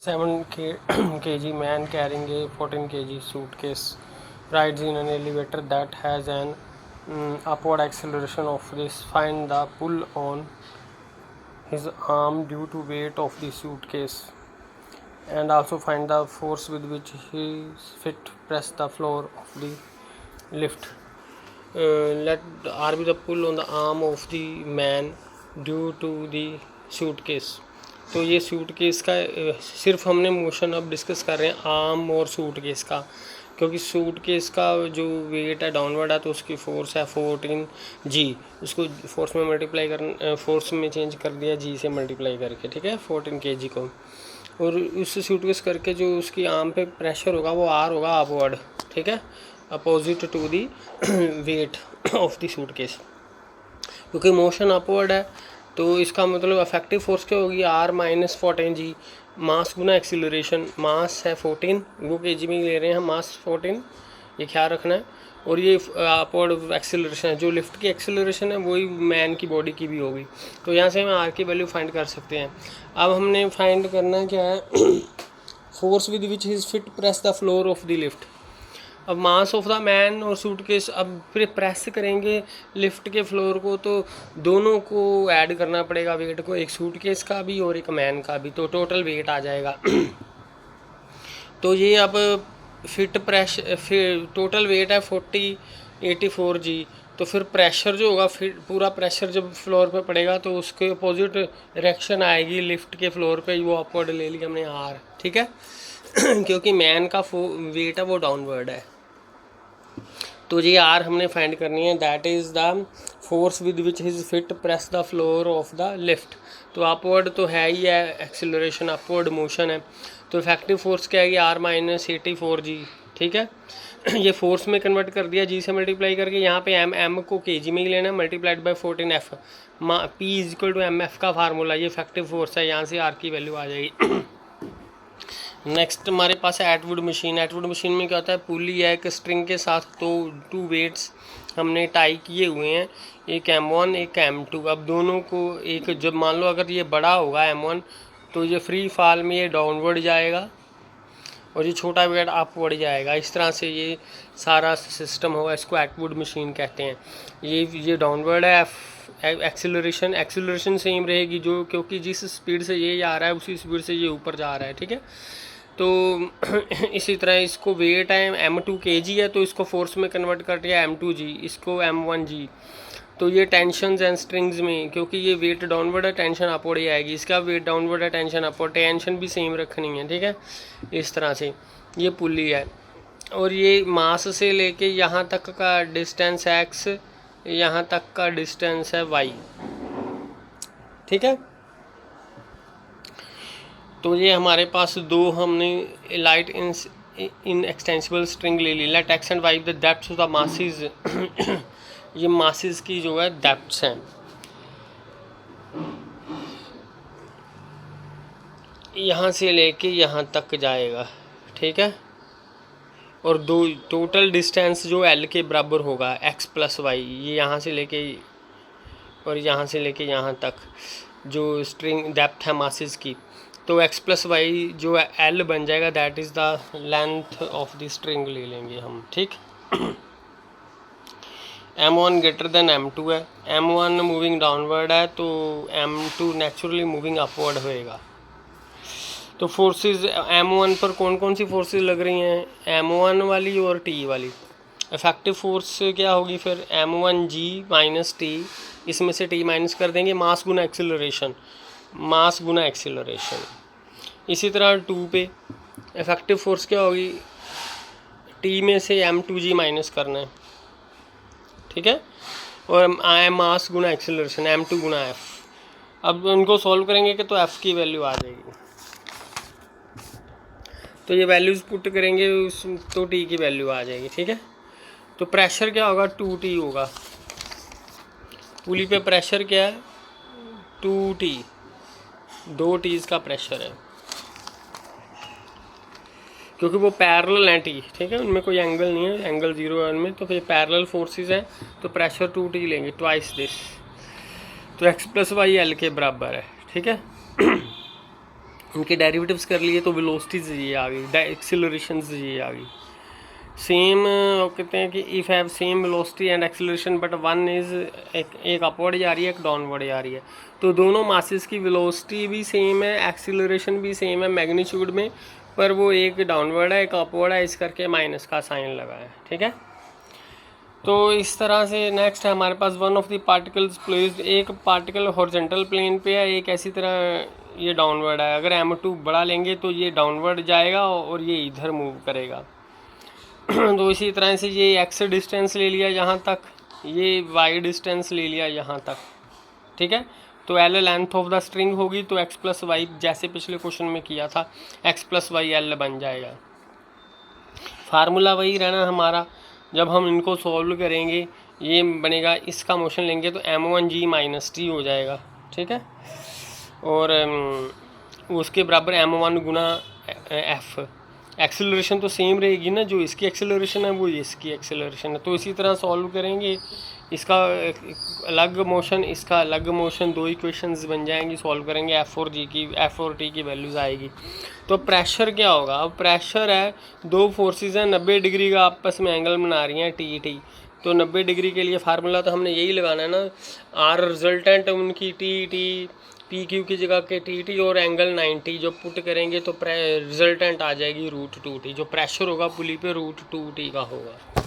7 kg man carrying a 14 kg suitcase rides in an elevator that has an upward acceleration of this. Find the pull on his arm due to weight of the suitcase, and also find the force with which his feet press the floor of the lift. Let R be the pull on the arm of the man due to the suitcase. तो ये suitcase का सिर्फ हमने motion अब discuss कर रहे हैं arm और सूटकेस का, क्योंकि सूटकेस का जो वेट है डाउनवर्ड है तो उसकी फोर्स है 14g। उसको फोर्स में मल्टीप्लाई कर फोर्स में चेंज कर दिया g से मल्टीप्लाई करके, ठीक है, 14 kg को। और उस सूटकेस करके जो उसकी आर्म पे प्रेशर होगा वो r होगा अपवर्ड, ठीक है, opposite to the weight of the suitcase. क्योंकि मोशन अपवर्ड है तो इसका मतलब अफेक्टिव फोर्स क्या होगी, r माइनस 14g। मास गुना एक्सीलरेशन, मास है 14, वो kg में ले रहे हैं हम, मास 14, ये ख्याल रखना है। और ये अपवर्ड एक्सीलरेशन है, जो लिफ्ट की एक्सीलरेशन है वही मैन की बॉडी की भी होगी। तो यहाँ से हम r की वैल्यू फाइंड कर सकते हैं। अब हमने फाइंड करना क्या है, force with which his fit press the floor of the lift. अब मास ऑफ द मैन और सूटकेस, अब फिर प्रेस करेंगे लिफ्ट के फ्लोर को तो दोनों को ऐड करना पड़ेगा वेट को, एक सूटकेस का भी और एक मैन का भी, तो टोटल वेट आ जाएगा। तो ये अब फिट फिर टोटल वेट है 84g। तो फिर प्रेशर जो होगा, फिर पूरा प्रेशर जब फ्लोर पे पड़ेगा तो उसके अपोजिट डायरेक्शन आएगी लिफ्ट के फ्लोर पे, वो अपवर्ड ले लिया हमने r, ठीक है। क्योंकि मैन का वेट है वो डाउनवर्ड है, तो ये आर हमने फाइंड करनी है। That is the force with which his fit press the floor of the lift. तो अपवर्ड तो है ही है, एक्सीलरेशन अपवर्ड मोशन है, तो इफेक्टिव फोर्स क्या है, आर माइनस 84g, ठीक है। ये फोर्स में कन्वर्ट कर दिया जी से मल्टीप्लाई करके, यहाँ पे एम को kg में ही लेना है, multiplied by 14f। P is equal to mf का फार्मूला, ये इफेक्टिव फोर्स है, यहाँ से आर की वैल्यू आ जाएगी। नेक्स्ट हमारे पास है एटवुड मशीन। एटवुड मशीन में क्या होता है, पुली है एक स्ट्रिंग के साथ, तो 2 वेट्स हमने टाई किए हुए हैं, एक M1 एक M2। अब दोनों को एक, जब मान लो अगर ये बड़ा होगा M1 तो ये फ्री फॉल में ये डाउनवर्ड जाएगा और ये छोटा वेट अपवर्ड जाएगा। इस तरह से ये सारा सिस्टम होगा, इसको एटवुड मशीन कहते हैं। ये डाउनवर्ड है, एक्सीलरेशन सेम रहेगी जो, क्योंकि जिस स्पीड से ये आ रहा है उसी स्पीड से ये ऊपर जा रहा है, ठीक है। तो इसी तरह इसको वेट है M2 kg है, तो इसको फोर्स में कन्वर्ट कर दिया M2g, इसको M1g। तो ये टेंशन एंड स्ट्रिंग्स में, क्योंकि ये वेट डाउनवर्ड है टेंशन अपवर्ड ही आएगी, इसका वेट डाउनवर्ड है टेंशन अपवर्ड, टेंशन भी सेम रखनी है, ठीक है। इस तरह से ये पुली है, और ये मास से लेके यहाँ तक का डिस्टेंस x, यहाँ तक का डिस्टेंस है y, ठीक है। तो ये हमारे पास दो हमने लाइट इन एक्सटेंसिबल स्ट्रिंग ले ली। Let x and y the depths of the masses. ये मासेस की जो है डेप्थ्स हैं, यहाँ से लेके यहाँ तक जाएगा, ठीक है। और दो टोटल डिस्टेंस जो L के बराबर होगा x प्लस वाई, ये यहाँ से लेके और यहाँ से लेके यहाँ तक जो स्ट्रिंग डेप्थ है मासेस की, तो x प्लस वाई जो L बन जाएगा, that is the length of the string ले लेंगे हम, ठीक। M1 ग्रेटर देन M2 है, M1 मूविंग डाउनवर्ड है तो M2 नेचुरली मूविंग अपवर्ड होएगा। तो फोर्सेस M1 पर कौन कौन सी फोर्सेस लग रही हैं, M1 वाली और T वाली। इफेक्टिव फोर्स क्या होगी फिर, M1g माइनस T, इसमें से T माइनस कर देंगे, मास गुना एक्सीलरेशन, मास गुना एक्सीलरेशन। इसी तरह 2 पे इफेक्टिव फोर्स क्या होगी, T में से M2g माइनस करना है, ठीक है, और मास गुना एक्सीलरेशन M2 गुना F। अब उनको सॉल्व करेंगे कि तो F की वैल्यू आ जाएगी, तो ये वैल्यूज़ पुट करेंगे तो T की वैल्यू आ जाएगी, ठीक है। तो प्रेशर क्या होगा, 2T होगा। पुली पे प्रेशर क्या है, 2T, 2 T's का प्रेशर है, क्योंकि वो पैरेलल हैं T, ठीक है, उनमें कोई एंगल नहीं है, एंगल 0 है उनमें, तो फिर पैरेलल फोर्सेस हैं तो प्रेशर 2T लेंगे, ट्वाइस दिस। तो x प्लस वाई L के बराबर है, ठीक है। इनके डेरिवेटिव्स कर लिए तो वेलोसिटीज ये आ गई, एक्सेलरेशंस ये आ गई। सेम कहते हैं कि if have same velocity and acceleration but one is एक अपवर्ड जा रही है, एक डाउनवर्ड जा रही है, तो दोनों मासेस की वेलोसिटी भी सेम है, एक्सेलरेशन भी सेम है मैग्नीट्यूड में, पर वो एक डाउनवर्ड है एक अपवर्ड है, इस करके माइनस का साइन लगा है। ठीक है, तो इस तरह से नेक्स्ट है हमारे पास one of the particles placed, एक पार्टिकल हॉरिजॉन्टल प्लेन पे है, एक ऐसी तरह ये डाउनवर्ड है। अगर m2 बड़ा लेंगे तो ये डाउनवर्ड जाएगा और ये इधर मूव करेगा। तो इसी तरह से ये x डिस्टेंस ले लिया यहाँ तक, ये y डिस्टेंस ले लिया यहाँ तक। ठीक है, तो l length of the string होगी तो x प्लस वाई, जैसे पिछले क्वेश्चन में किया था, x प्लस वाई l बन जाएगा। फार्मूला वही रहना हमारा, जब हम इनको सॉल्व करेंगे ये बनेगा, इसका मोशन लेंगे तो m1g माइनस टी हो जाएगा। ठीक है, और उसके बराबर m1 गुना f। एक्सेलरेशन तो सेम रहेगी ना, जो इसकी एक्सेलरेशन है वो इसकी एक्सेलरेशन है, तो इसी तरह सॉल्व करेंगे, इसका अलग मोशन इसका अलग मोशन, दो इक्वेशंस बन जाएंगी, सॉल्व करेंगे, एफ और टी की वैल्यूज़ आएगी। तो प्रेशर क्या होगा, अब प्रेशर है, दो फोर्सेस हैं 90 डिग्री का आपस में एंगल बना रही हैं टी, तो 90 डिग्री के लिए फार्मूला तो हमने यही लगाना है ना, आर रिजल्टेंट उनकी टी पी क्यू की जगह के टी और एंगल 90 जो पुट करेंगे तो रिजल्टेंट आ जाएगी √2t, जो प्रेशर होगा पुली पे √2t का होगा।